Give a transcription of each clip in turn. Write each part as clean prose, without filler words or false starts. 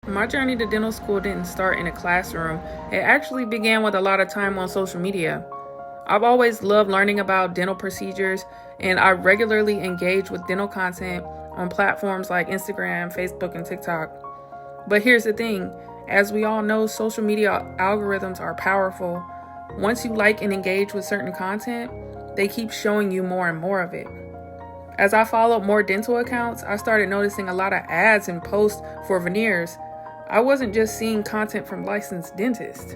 My journey to dental school didn't start in a classroom. It actually began with a lot of time on social media. I've always loved learning about dental procedures, and I regularly engage with dental content on platforms like Instagram, Facebook, and TikTok. But here's the thing, as we all know, social media algorithms are powerful. Once you like and engage with certain content, they keep showing you more and more of it. As I followed more dental accounts, I started noticing a lot of ads and posts for veneers. I wasn't just seeing content from licensed dentists.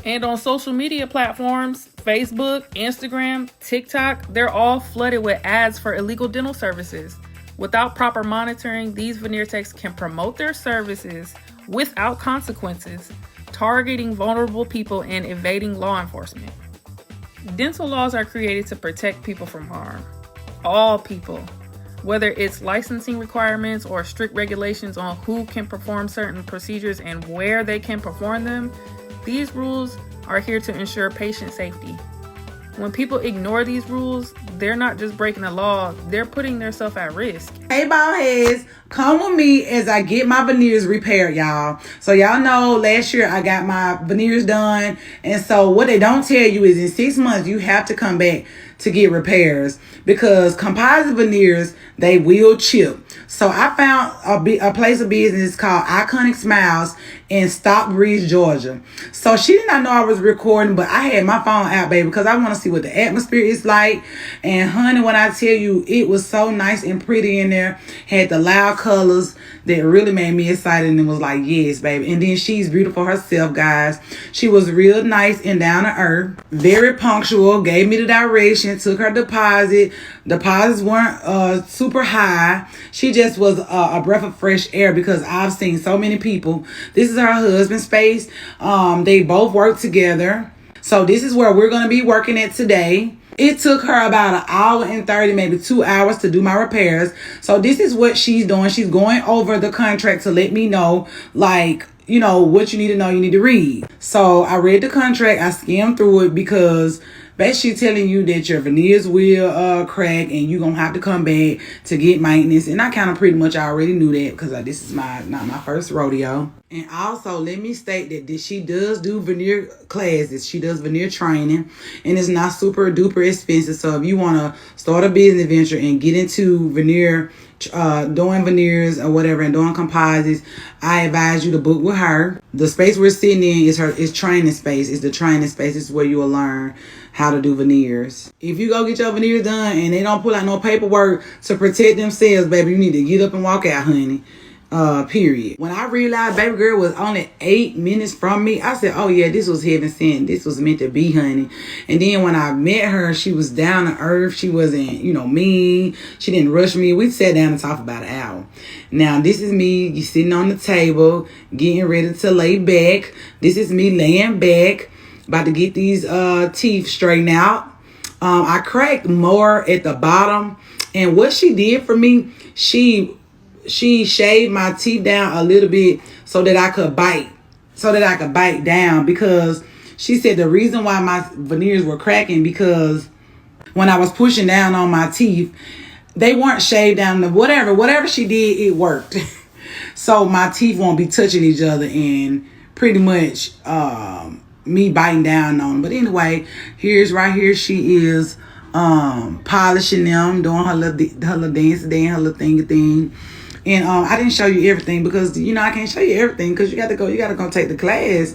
And on social media platforms, Facebook, Instagram, TikTok, they're all flooded with ads for illegal dental services. Without proper monitoring, these veneer techs can promote their services without consequences, targeting vulnerable people and evading law enforcement. Dental laws are created to protect people from harm. All people. Whether it's licensing requirements or strict regulations on who can perform certain procedures and where they can perform them, these rules are here to ensure patient safety. When people ignore these rules, they're not just breaking the law, they're putting themselves at risk. Hey, bald heads, come with me as I get my veneers repaired, y'all. So y'all know last year I got my veneers done. And so what they don't tell you is in 6 months, you have to come back to get repairs because composite veneers, they will chip. So I found a place of business called Iconic Smiles in Stockbridge, Georgia. So she did not know I was recording, but I had my phone out, baby, because I want to see what the atmosphere is like. And honey, when I tell you, it was so nice and pretty in there. Had the loud colors that really made me excited and was like, yes, baby. And then she's beautiful herself, guys. She was real nice and down to earth. Very punctual. Gave me the direction. Took her deposit. Deposits weren't super high. She just was a breath of fresh air because I've seen so many people. This is her husband's space. They both work together. So this is where we're going to be working at today. It took her about an hour and 30, maybe 2 hours to do my repairs. So this is what she's doing. She's going over the contract to let me know, like, you know, what you need to know, you need to read. So I read the contract. I skimmed through it because basically telling you that your veneers will crack and you're going to have to come back to get maintenance. And I kind of pretty much already knew that because this is not my first rodeo. And also, let me state that she does do veneer classes. She does veneer training. And it's not super duper expensive. So if you want to start a business venture and get into veneer, doing veneers or whatever and doing composites, I advise you to book with her. The space we're sitting in is training space. It's the training space. This is where you will learn how to do veneers. If you go get your veneers done and they don't pull out no paperwork to protect themselves, baby, you need to get up and walk out, honey. Period. When I realized baby girl was only 8 minutes from me, I said, oh yeah, this was heaven sent. This was meant to be, honey. And then when I met her, she was down to earth. She wasn't, mean. She didn't rush me. We sat down and talked about an hour. Now, this is me. You sitting on the table, getting ready to lay back. This is me laying back, about to get these teeth straightened out. I cracked more at the bottom. And what she did for me, she shaved my teeth down a little bit so that I could bite down, because she said the reason why my veneers were cracking because when I was pushing down on my teeth, they weren't shaved down. Whatever she did, it worked. So my teeth won't be touching each other and pretty much me biting down on them. But anyway, right here she is polishing them, doing her little dance, her little thing. And I didn't show you everything because, I can't show you everything because you got to go take the class.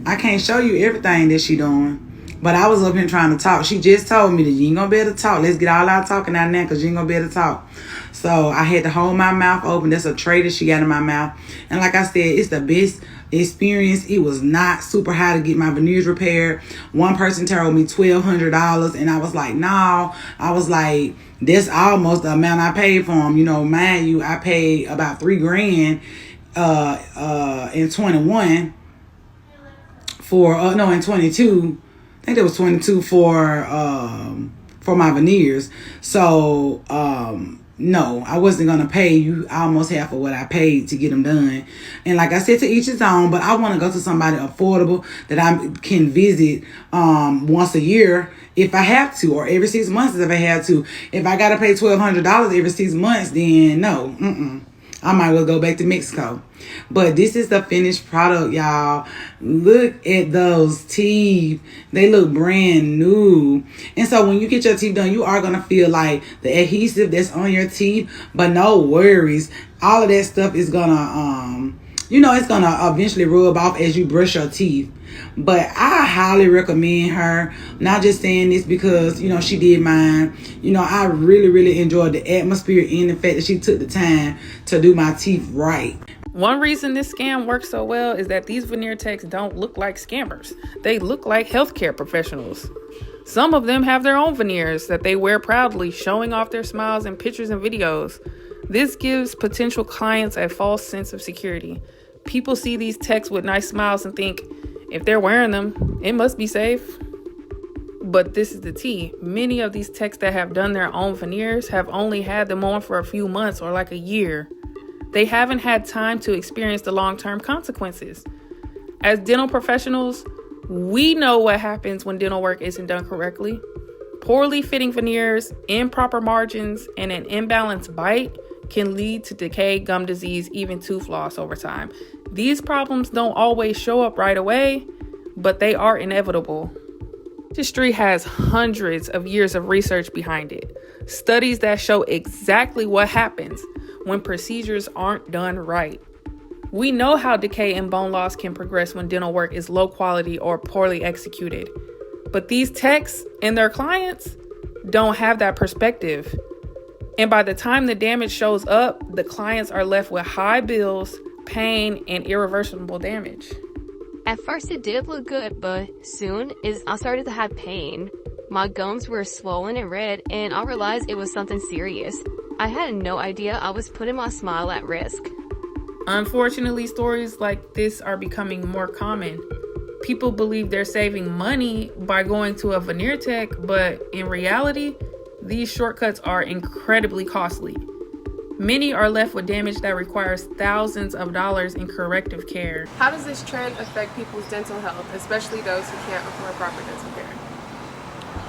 I can't show you everything that she doing. But I was up here trying to talk. She just told me that you ain't going to be able to talk. Let's get all our talking out now because you ain't going to be able to talk. So I had to hold my mouth open. That's a tray that she got in my mouth. And like I said, it's the best experience. It was not super high to get my veneers repaired. One person told me $1,200 and I was like, no. I was like, that's almost the amount I paid for them. Mind you, I paid about $3,000 in 21 for in 22. I think there was 22 for for my veneers. So no, I wasn't gonna pay you almost half of what I paid to get them done. And like I said, to each his own, but I want to go to somebody affordable that I can visit once a year if I have to, or every 6 months if I have to. If I gotta pay $1,200 every 6 months, then no, I might well go back to Mexico. But this is the finished product, y'all. Look at those teeth. They look brand new. And so when you get your teeth done, you are going to feel like the adhesive that's on your teeth. But no worries. All of that stuff is going to, it's going to eventually rub off as you brush your teeth. But I highly recommend her. Not just saying this because, she did mine. I really, really enjoyed the atmosphere and the fact that she took the time to do my teeth right. One reason this scam works so well is that these veneer techs don't look like scammers. They look like healthcare professionals. Some of them have their own veneers that they wear proudly, showing off their smiles in pictures and videos. This gives potential clients a false sense of security. People see these techs with nice smiles and think, if they're wearing them, it must be safe. But this is the tea. Many of these techs that have done their own veneers have only had them on for a few months or like a year. They haven't had time to experience the long-term consequences. As dental professionals, we know what happens when dental work isn't done correctly. Poorly fitting veneers, improper margins, and an imbalanced bite can lead to decay, gum disease, even tooth loss over time. These problems don't always show up right away, but they are inevitable. Dentistry has hundreds of years of research behind it. Studies that show exactly what happens when procedures aren't done right. We know how decay and bone loss can progress when dental work is low quality or poorly executed. But these techs and their clients don't have that perspective. And by the time the damage shows up, the clients are left with high bills, pain, and irreversible damage. At first it did look good, but soon I started to have pain. My gums were swollen and red, and I realized it was something serious. I had no idea I was putting my smile at risk. Unfortunately, stories like this are becoming more common. People believe they're saving money by going to a veneer tech, but in reality, these shortcuts are incredibly costly. Many are left with damage that requires thousands of dollars in corrective care. How does this trend affect people's dental health, especially those who can't afford proper dental care?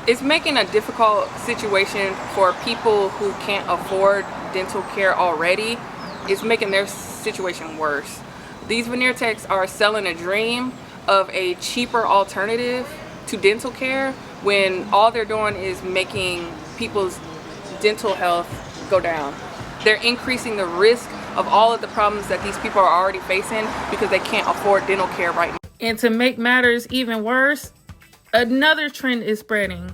It's making a difficult situation for people who can't afford dental care already. It's making their situation worse. These veneer techs are selling a dream of a cheaper alternative to dental care when all they're doing is making people's dental health go down. They're increasing the risk of all of the problems that these people are already facing because they can't afford dental care right now. And to make matters even worse, another trend is spreading.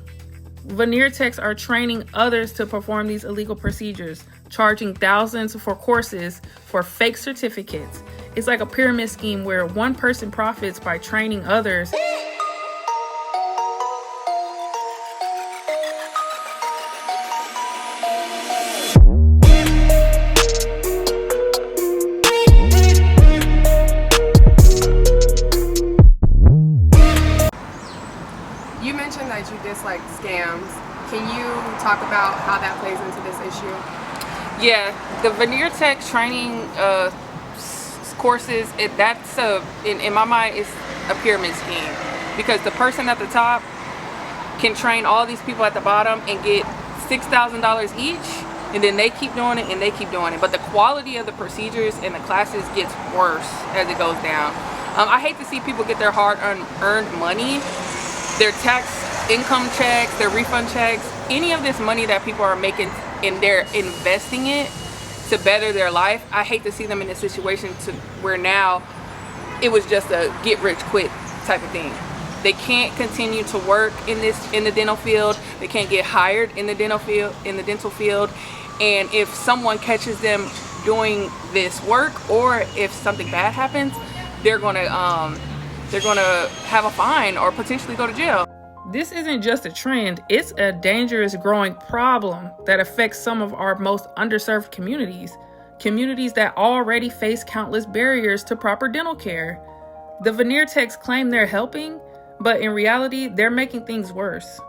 Veneer techs are training others to perform these illegal procedures, charging thousands for courses for fake certificates. It's like a pyramid scheme where one person profits by training others. You mentioned that you dislike scams. Can you talk about how that plays into this issue? Yeah, the veneer tech training courses, in my mind, it's a pyramid scheme because the person at the top can train all these people at the bottom and get $6,000 each, and then they keep doing it and they keep doing it. But the quality of the procedures and the classes gets worse as it goes down. I hate to see people get their hard-earned money, their tax income checks, their refund checks, any of this money that people are making and they're investing it to better their life. I hate to see them in a situation to where now it was just a get rich quick type of thing. They can't continue to work in the dental field. They can't get hired in the dental field. And if someone catches them doing this work, or if something bad happens, they're gonna have a fine or potentially go to jail. This isn't just a trend, it's a dangerous growing problem that affects some of our most underserved communities that already face countless barriers to proper dental care. The veneer techs claim they're helping, but in reality, they're making things worse.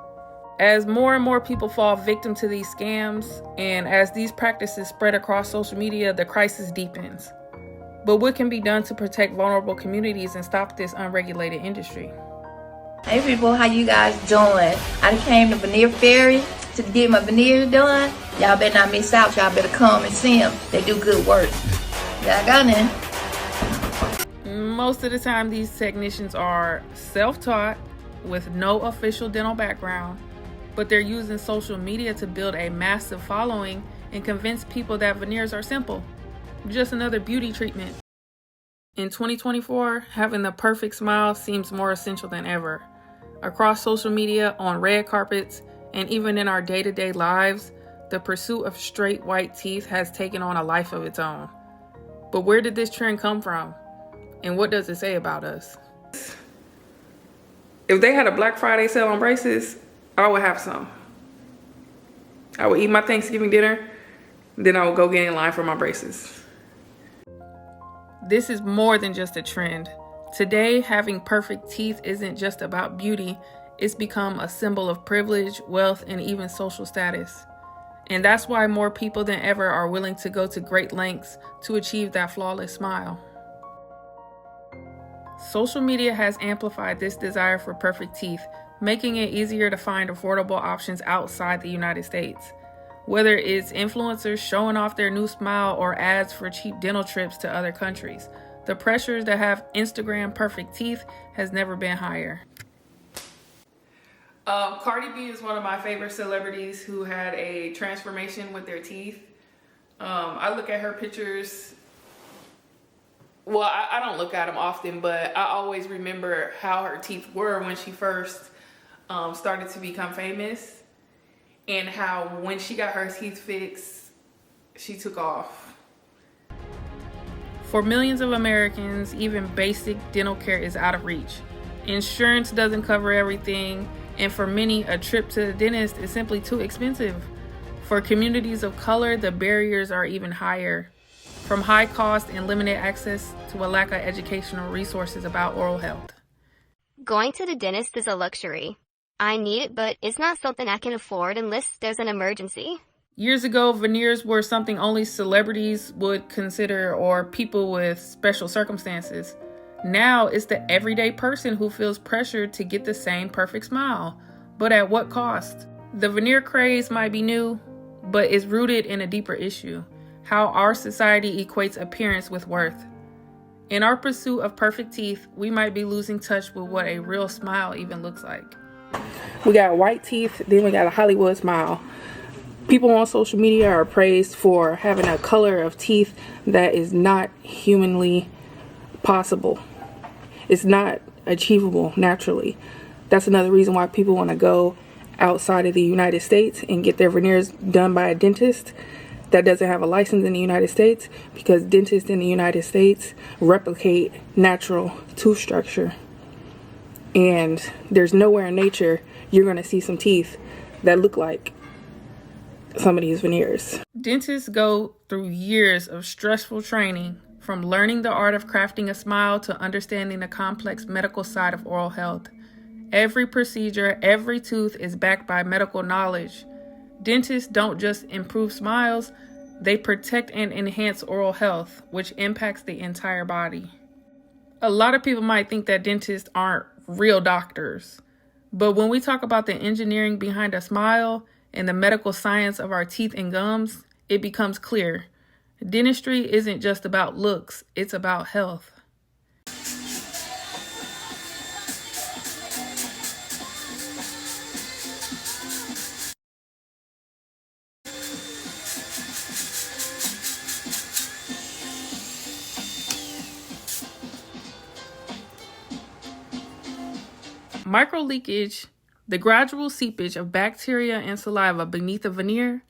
As more and more people fall victim to these scams, and as these practices spread across social media, the crisis deepens. But what can be done to protect vulnerable communities and stop this unregulated industry? Hey people, how you guys doing? I done came to Veneer Ferry to get my veneers done. Y'all better not miss out. Y'all better come and see them. They do good work. Y'all got in. Most of the time, these technicians are self-taught with no official dental background, but they're using social media to build a massive following and convince people that veneers are simple, just another beauty treatment. In 2024, having the perfect smile seems more essential than ever. Across social media, on red carpets, and even in our day-to-day lives, the pursuit of straight white teeth has taken on a life of its own. But where did this trend come from? And what does it say about us? If they had a Black Friday sale on braces, I would have some. I would eat my Thanksgiving dinner, then I would go get in line for my braces. This is more than just a trend. Today, having perfect teeth isn't just about beauty. It's become a symbol of privilege, wealth, and even social status. And that's why more people than ever are willing to go to great lengths to achieve that flawless smile. Social media has amplified this desire for perfect teeth, making it easier to find affordable options outside the United States. Whether it's influencers showing off their new smile or ads for cheap dental trips to other countries, the pressure to have Instagram perfect teeth has never been higher. Cardi B is one of my favorite celebrities who had a transformation with their teeth. I look at her pictures. Well, I don't look at them often, but I always remember how her teeth were when she first started to become famous, and how when she got her teeth fixed, she took off. For millions of Americans, even basic dental care is out of reach. Insurance doesn't cover everything, and for many, a trip to the dentist is simply too expensive. For communities of color, the barriers are even higher. From high cost and limited access to a lack of educational resources about oral health. Going to the dentist is a luxury. I need it, but it's not something I can afford unless there's an emergency. Years ago, veneers were something only celebrities would consider or people with special circumstances. Now it's the everyday person who feels pressured to get the same perfect smile. But at what cost? The veneer craze might be new, but it's rooted in a deeper issue. How our society equates appearance with worth. In our pursuit of perfect teeth, we might be losing touch with what a real smile even looks like. We got white teeth, then we got a Hollywood smile. People on social media are praised for having a color of teeth that is not humanly possible. It's not achievable naturally. That's another reason why people want to go outside of the United States and get their veneers done by a dentist that doesn't have a license in the United States, because dentists in the United States replicate natural tooth structure. And there's nowhere in nature you're going to see some teeth that look like some of these veneers. Dentists go through years of stressful training, from learning the art of crafting a smile to understanding the complex medical side of oral health. Every procedure, every tooth is backed by medical knowledge. Dentists don't just improve smiles, they protect and enhance oral health, which impacts the entire body. A lot of people might think that dentists aren't real doctors, but when we talk about the engineering behind a smile and the medical science of our teeth and gums, it becomes clear. Dentistry isn't just about looks, it's about health. Microleakage, the gradual seepage of bacteria and saliva beneath a veneer,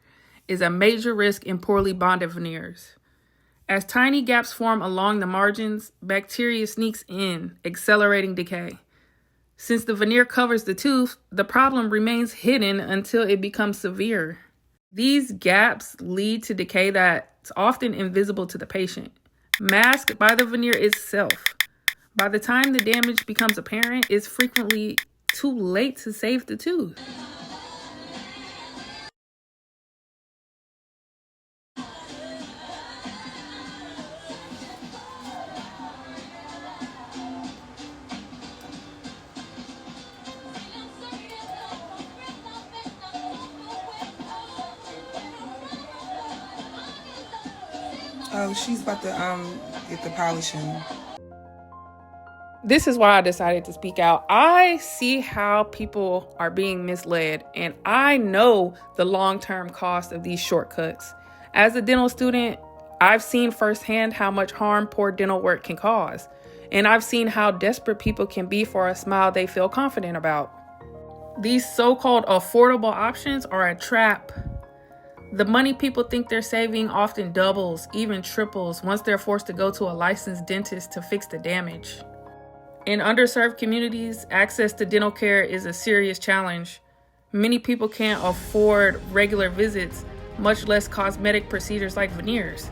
is a major risk in poorly bonded veneers. As tiny gaps form along the margins, bacteria sneaks in, accelerating decay. Since the veneer covers the tooth, the problem remains hidden until it becomes severe. These gaps lead to decay that's often invisible to the patient, masked by the veneer itself. By the time the damage becomes apparent, it's frequently too late to save the tooth. Oh, she's about to get the polishing. This is why I decided to speak out. I see how people are being misled, and I know the long-term cost of these shortcuts. As a dental student, I've seen firsthand how much harm poor dental work can cause, and I've seen how desperate people can be for a smile they feel confident about. These so-called affordable options are a trap. The money people think they're saving often doubles, even triples, once they're forced to go to a licensed dentist to fix the damage. In underserved communities, access to dental care is a serious challenge. Many people can't afford regular visits, much less cosmetic procedures like veneers.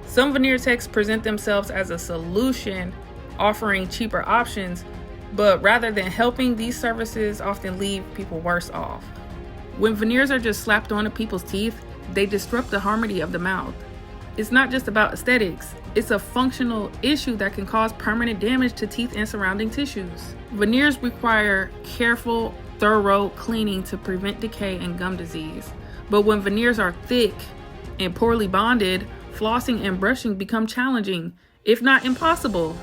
Some veneer techs present themselves as a solution, offering cheaper options, but rather than helping, these services often leave people worse off. When veneers are just slapped onto people's teeth, they disrupt the harmony of the mouth. It's not just about aesthetics, it's a functional issue that can cause permanent damage to teeth and surrounding tissues. Veneers require careful, thorough cleaning to prevent decay and gum disease. But when veneers are thick and poorly bonded, flossing and brushing become challenging, if not impossible.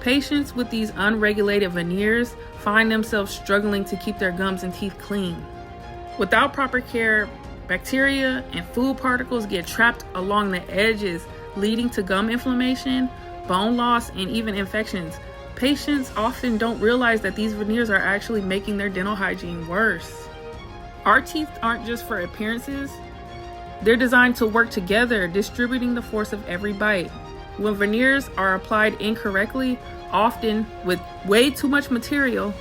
Patients with these unregulated veneers find themselves struggling to keep their gums and teeth clean. Without proper care, bacteria and food particles get trapped along the edges, leading to gum inflammation, bone loss, and even infections. Patients often don't realize that these veneers are actually making their dental hygiene worse. Our teeth aren't just for appearances. They're designed to work together, distributing the force of every bite. When veneers are applied incorrectly, often with way too much material,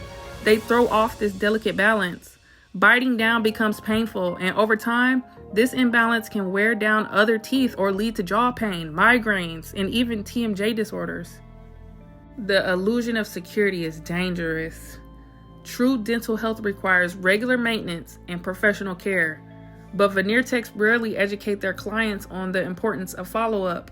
they throw off this delicate balance. Biting down becomes painful, and over time, this imbalance can wear down other teeth or lead to jaw pain, migraines, and even TMJ disorders. The illusion of security is dangerous. True dental health requires regular maintenance and professional care, but veneer techs rarely educate their clients on the importance of follow-up.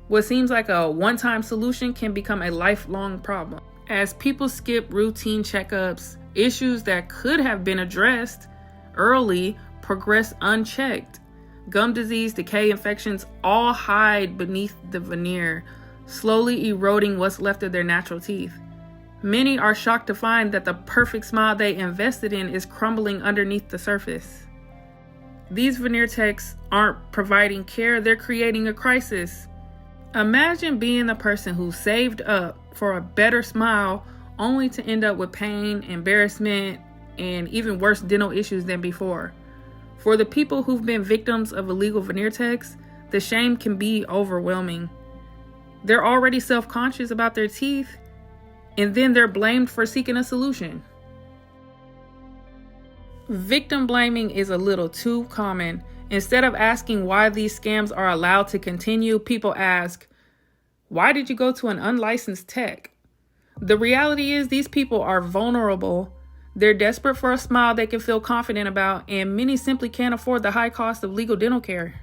What seems like a one-time solution can become a lifelong problem. As people skip routine checkups, issues that could have been addressed early progress unchecked. Gum disease, decay, infections all hide beneath the veneer, slowly eroding what's left of their natural teeth. Many are shocked to find that the perfect smile they invested in is crumbling underneath the surface. These veneer techs aren't providing care, they're creating a crisis. Imagine being the person who saved up for a better smile only to end up with pain, embarrassment, and even worse dental issues than before. For the people who've been victims of illegal veneer techs, the shame can be overwhelming. They're already self-conscious about their teeth, and then they're blamed for seeking a solution. Victim blaming is a little too common. Instead of asking why these scams are allowed to continue, people ask, "Why did you go to an unlicensed tech?" The reality is these people are vulnerable. They're desperate for a smile they can feel confident about, and many simply can't afford the high cost of legal dental care.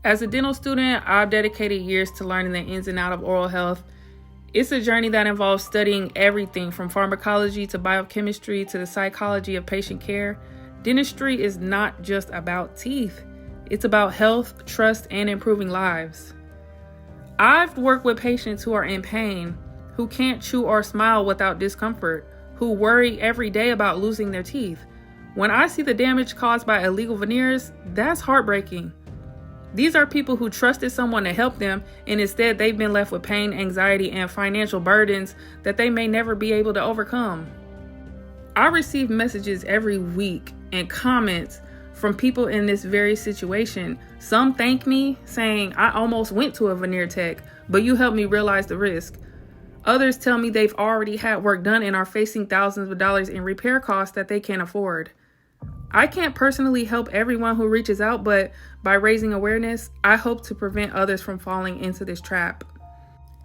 As a dental student, I've dedicated years to learning the ins and outs of oral health. It's a journey that involves studying everything from pharmacology to biochemistry to the psychology of patient care. Dentistry is not just about teeth. It's about health, trust, and improving lives. I've worked with patients who are in pain, who can't chew or smile without discomfort, who worry every day about losing their teeth. When I see the damage caused by illegal veneers, that's heartbreaking. These are people who trusted someone to help them, and instead they've been left with pain, anxiety, and financial burdens that they may never be able to overcome. I receive messages every week and comments from people in this very situation. Some thank me, saying, "I almost went to a veneer tech, but you helped me realize the risk." Others tell me they've already had work done and are facing thousands of dollars in repair costs that they can't afford. I can't personally help everyone who reaches out, but by raising awareness, I hope to prevent others from falling into this trap.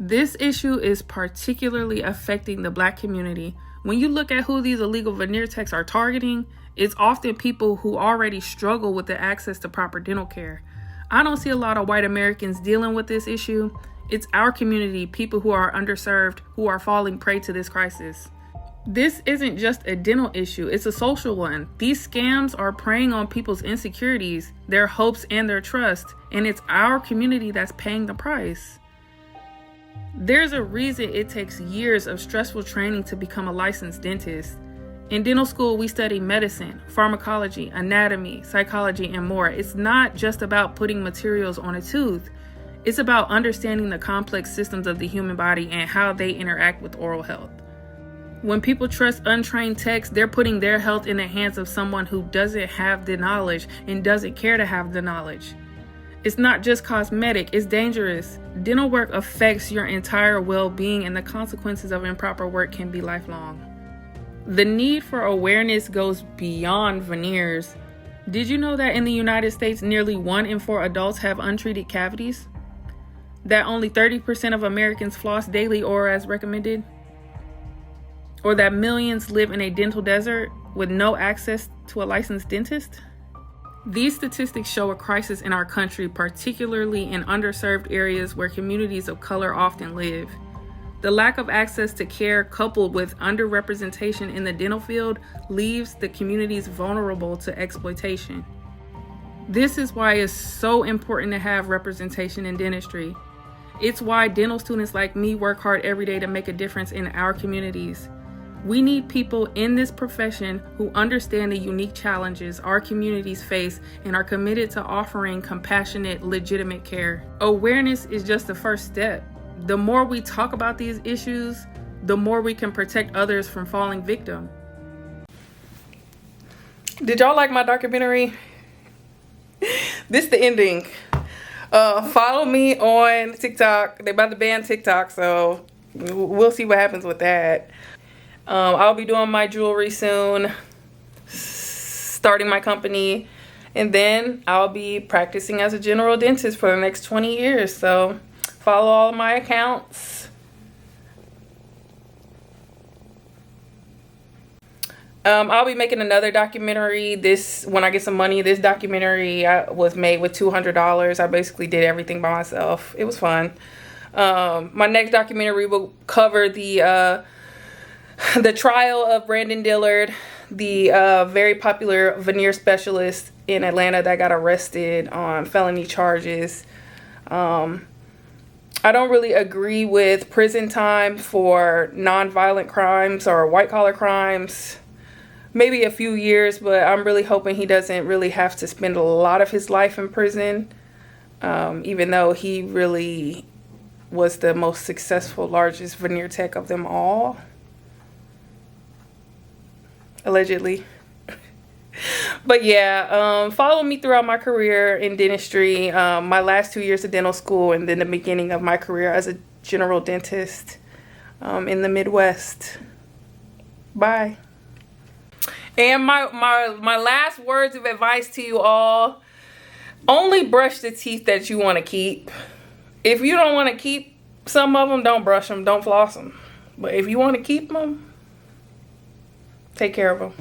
This issue is particularly affecting the Black community. When you look at who these illegal veneer techs are targeting, it's often people who already struggle with the access to proper dental care. I don't see a lot of white Americans dealing with this issue. It's our community, people who are underserved, who are falling prey to this crisis. This isn't just a dental issue, it's a social one. These scams are preying on people's insecurities, their hopes, and their trust, and it's our community that's paying the price. There's a reason it takes years of stressful training to become a licensed dentist. In dental school, we study medicine, pharmacology, anatomy, psychology, and more. It's not just about putting materials on a tooth. It's about understanding the complex systems of the human body and how they interact with oral health. When people trust untrained techs, they're putting their health in the hands of someone who doesn't have the knowledge and doesn't care to have the knowledge. It's not just cosmetic, it's dangerous. Dental work affects your entire well-being, and the consequences of improper work can be lifelong. The need for awareness goes beyond veneers. Did you know that in the United States, nearly 1 in 4 adults have untreated cavities? That only 30% of Americans floss daily or as recommended? Or that millions live in a dental desert with no access to a licensed dentist? These statistics show a crisis in our country, particularly in underserved areas where communities of color often live. The lack of access to care, coupled with underrepresentation in the dental field, leaves the communities vulnerable to exploitation. This is why it's so important to have representation in dentistry. It's why dental students like me work hard every day to make a difference in our communities. We need people in this profession who understand the unique challenges our communities face and are committed to offering compassionate, legitimate care. Awareness is just the first step. The more we talk about these issues, the more we can protect others from falling victim. Did y'all like my documentary? This is the ending. Follow me on TikTok. They about to ban TikTok, so we'll see what happens with that. I'll be doing my jewelry soon, starting my company, and then I'll be practicing as a general dentist for the next 20 years. So follow all of my accounts. I'll be making another documentary when I get some money. This documentary was made with $200. I basically did everything by myself. It was fun. My next documentary will cover the trial of Brandon Dillard, the very popular veneer specialist in Atlanta that got arrested on felony charges. I don't really agree with prison time for non-violent crimes or white-collar crimes. Maybe a few years, but I'm really hoping he doesn't really have to spend a lot of his life in prison, even though he really was the most successful, largest veneer tech of them all. Allegedly. But yeah, follow me throughout my career in dentistry, my last 2 years of dental school, and then the beginning of my career as a general dentist in the Midwest. Bye. And my last words of advice to you all: only brush the teeth that you want to keep. If you don't want to keep some of them, don't brush them, don't floss them. But if you want to keep them, take care of them.